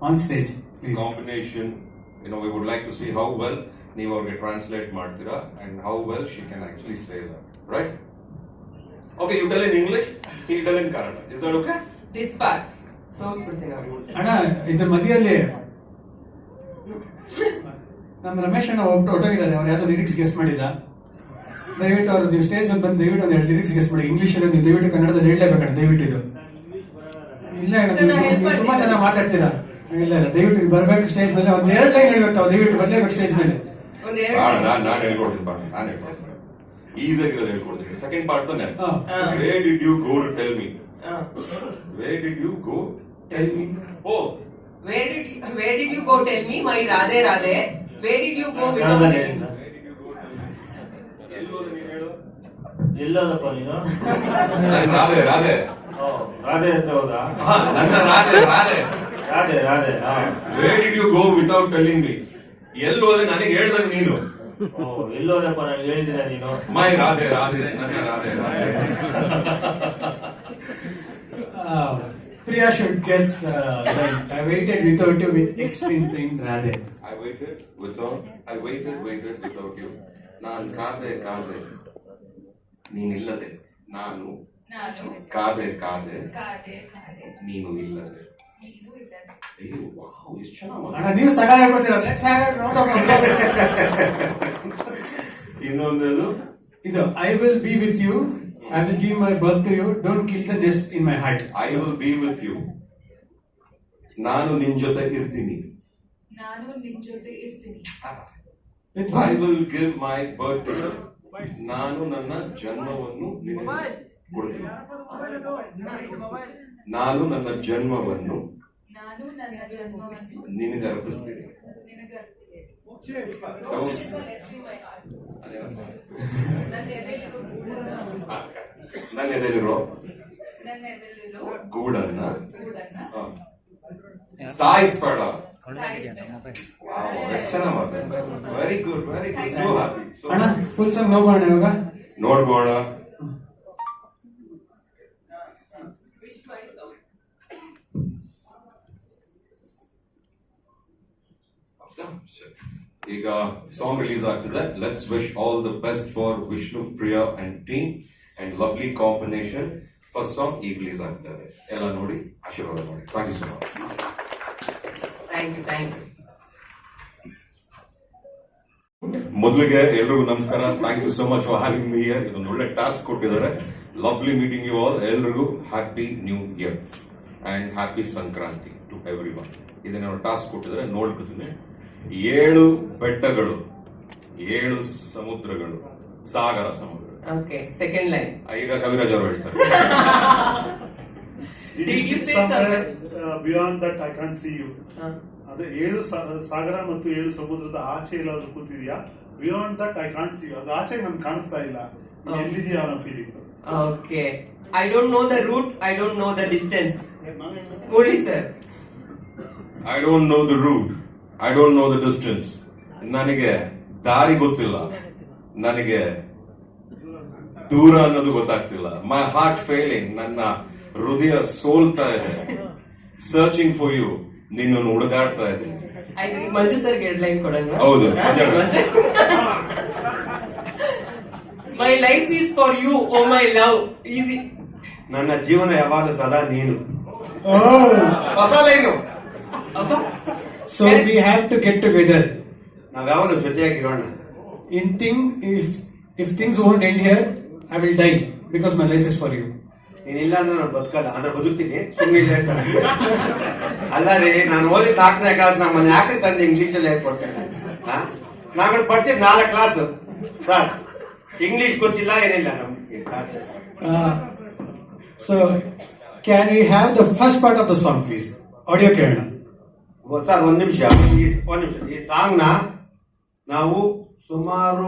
on stage, please. Combination, we would like to see how well ನೀವು ಅವ್ರಿಗೆ translate ಮಾಡ್ತೀರಾ and how well she can actually say that, right? Okay, you tell in English, he tell in Kannada. Is that okay? This part ತೋರಿಸ್ಬಿಡ್ತೀನಿ ಅವ್ರಿಗೆ. ಅಣ್ಣ ಇದ್ರ ಮಧ್ಯದಲ್ಲಿ ನಮ್ಮ ರಮೇಶ್ ಅಣ್ಣ ಹೊಟ್ಟೋಗಿದ್ದಾರೆ. ಅವ್ರು ಯಾವ್ದೋ ಲಿರಿಕ್ಸ್ ಗೆಸ್ ಮಾಡಿಲ್ಲ. ದಯವಿಟ್ಟು ಅವ್ರು ನೀವು ಸ್ಟೇಜ್ ಮೇಲೆ ಬಂದು ದಯವಿಟ್ಟು ಒಂದು 2 ಲಿರಿಕ್ಸ್ ಗೆಸ್ ಮಾಡಿ. ಇಂಗ್ಲಿಷ್ ನೀವು ದಯವಿಟ್ಟು ಕನ್ನಡದಲ್ಲಿ ಹೇಳಲೇಬೇಕಣ್ಣ, ದಯವಿಟ್ಟು ಇದು. ಇಲ್ಲ ಅಣ್ಣ, ನೀವು ತುಂಬಾ ಚೆನ್ನಾಗಿ ಮಾತಾಡ್ತೀರಾ. ಇಲ್ಲ ದಯವಿಟ್ಟು ನೀವು ಬರ್ಬೇಕು ಸ್ಟೇಜ್ ಮೇಲೆ. ಒಂದ್ 2 ಲೈನ್ ಹೇಳ್ಬೇಕು ತಾವು, ದಯವಿಟ್ಟು ಬರ್ಲೇಬೇಕು ಸ್ಟೇಜ್ ಮೇಲೆ. ನಾನು ಹೇಳ್ಕೊಡ್ತೀನಿ, ಈಸಿಯಾಗಿ ಹೇಳ್ಕೊಡ್ತೀನಿ. ಸೆಕೆಂಡ್ ಪಾರ್ಟ್ ತಾನೆ. Where did you go to tell me? Where did you go tell me? Oh, where did you go tell me my Radhe Radhe? Where did you go without telling me? ಎಲ್ಲೋದಪ್ಪ ನೀನು? ರಾಧೆ ರಾಧೆ ರಾಧೆ ಹತ್ರ ಹೋದಾ? ನನ್ನ Radhe Radhe Radhe Radhe. Where did you go without telling me? ಎಲ್ಲೋದೆ ನನಗೆ ಹೇಳ್ದಾಗ ನೀನು. ಎಲ್ಲೋದಪ್ಪ ನನಗೆ ಹೇಳಿದಿರ ನೀನು? ಮೈ ರಾಧೆ ರಾಧೆ ನನ್ನ Radhe Radhe. Priya should guess the line. I waited without you with extreme pain, Radhe. I waited without you. ನಾನು ಕಾದೆ ಕಾದೆ ನೀನಿಲ್ಲದೆ. ನಾನು ಕಾದೆ ಕಾದೆ ನೀನು ಇಲ್ಲದೆ. ಎಷ್ಟು ಚೆನ್ನಾಗಿ ನೀವು ಸಗಾಯ ಹೇಳ್ಕೊತೀರ. ಇನ್ನೊಂದು ಇದು I will be with you. I will give my birth to you. Don't kill the nest in my heart. I will be with you. ನಾನು ನಿನ್ ಜೊತೆ ಇರ್ತೀನಿ. I will give my birth to you. ನಾನು ನನ್ನ ಜನ್ಮವನ್ನು ನಿನಗೆ ಕೊಡ್ತೀನಿ. ನಾನು ನನ್ನ ಜನ್ಮವನ್ನು ನಿನಗೆ ಅರ್ಪಿಸ್ತೀನಿ. ನನ್ನ ಎದೆಲಿರೋ ಗೂಡನ್ನ ಸಾಯಿಸ್ಬೇಡ. ಎಷ್ಟು ಚೆನ್ನಾಗಿ ಮಾತಾಡ್ತಾರೆ. Very good, very good. So happy. ಅಣ್ಣ ಫುಲ್ ಸಾಂಗ್ ನೋಡೋಣ ಇವಾಗ. ನೋಡ್ಬೋಣ. ಈಗ ಸಾಂಗ್ ರಿಲೀಸ್ ಆಗ್ತಿದೆ. Let's wish all the best for Vishnu, Priya and team and lovely combination. First song ಈಗ ರಿಲೀಸ್ ಆಗ್ತಾ ಇದೆ. ಎಲ್ಲ ನೋಡಿ ಆಶೀರ್ವಾದ ಮಾಡಿ. Thank you so much. Thank you. ಮೊದಲಿಗೆ ಎಲ್ರಿಗೂ ನಮಸ್ಕಾರ. Thank you so much for having me here. ಇದೊಂದು ಒಳ್ಳೆ ಟಾಸ್ಕ್ ಕೊಟ್ಟಿದ್ದಾರೆ. Lovely meeting you all. ಎಲ್ರಿಗೂ happy new year and happy Sankranti to everyone. ಇದನ್ನ ಟಾಸ್ಕ್ ಕೊಟ್ಟಿದ್ದಾರೆ, ನೋಡ್ಬಿಡ್ತೀನಿ. 7 ಬೆಟ್ಟಗಳು, 7 ಸಮುದ್ರಗಳು, ಸಾಗರ ಸಮುದ್ರ. Okay, second line. ಈಗ ಕವಿರಾಜ್ ಅವರು ಹೇಳ್ತಾರೆ. Did you say something? Beyond that I can't see you. ಅದೇ 7 ಸಾಗರ ಮತ್ತು 7 ಸಮುದ್ರದ ಆಚೆ ಎಲ್ಲಾದ್ರೂ ಕೂತಿದ್ಯಾ? Beyond that I can't see you. ಅದು ಆಚೆ ನಮ್ಗೆ ಕಾಣಿಸ್ತಾ ಇಲ್ಲ. ಎಲ್ಲಿದೆಯಾ ಅನ್ನೋ feeling. Okay. I don't know the route. I don't know the distance. Only sir. I don't know the route. I don't know the distance. ನನಗೆ ದಾರಿ ಗೊತ್ತಿಲ್ಲ. ನನಗೆ ದೂರ ಅನ್ನೋದು ಗೊತ್ತಾಗ್ತಿಲ್ಲ. My heart failing. ನನ್ನ ಹೃದಯ ಸೋಲ್ತಾ ಇದೆ. Searching for you. ನಿನ್ನನ್ನು ಹುಡುಗಾಡ್ತಾ ಇದ್ದೀನಿ. ಆಯ್ತು, ಈಗ ಮಂಜು ಸರ್ ಎರಡು ಲೈನ್ ಕೊಡೋಣ. ಹೌದು. My life is for you, oh my love. Easy. ನನ್ನ ಜೀವನ ಯಾವಾಗ ಸದಾ ನೀನು. ಹೊಸ line. So we have to get together. ನಾವ್ ಯಾವಾಗಲೂ ಜೊತೆಯಾಗಿರೋಣ. If things won't end here, I will die because my life is for you. ನೀನಿಲ್ಲ ಅಂದ್ರೆ ನಾನು ಬದುಕಲ್ಲ. ಅಂದ್ರೆ ಬದುಕ್ತೀನಿ. ಸುಮ್ಮನೆ ಹೇಳ್ತಾನೆ. ಅಲ್ಲ ರೀ, ನಾನು ಓದಿದ 4ನೇ ಕ್ಲಾಸ್ ನಮ್ಮನ್ನ ಯಾಕೆ ತಂದು ಇಂಗ್ಲಿಷ್ ಅಲ್ಲಿ ಹೇಳ್ಕೊಡ್ತೇನೆ. ನಾಗಳು ಪಡ್ತೀವಿ 4 ಕ್ಲಾಸ್ ಸರ್. ಇಂಗ್ಲಿಷ್ ಗೊತ್ತಿಲ್ಲ, ಏನಿಲ್ಲ ನಮ್ಗೆ. So can we have the first part of the song please? Audio ಕೇಳೋಣ ಸರ್. ಒಂದ್ ನಿಮಿಷ. ಈ ಸಾಂಗ್ ನ ನಾವು ಸುಮಾರು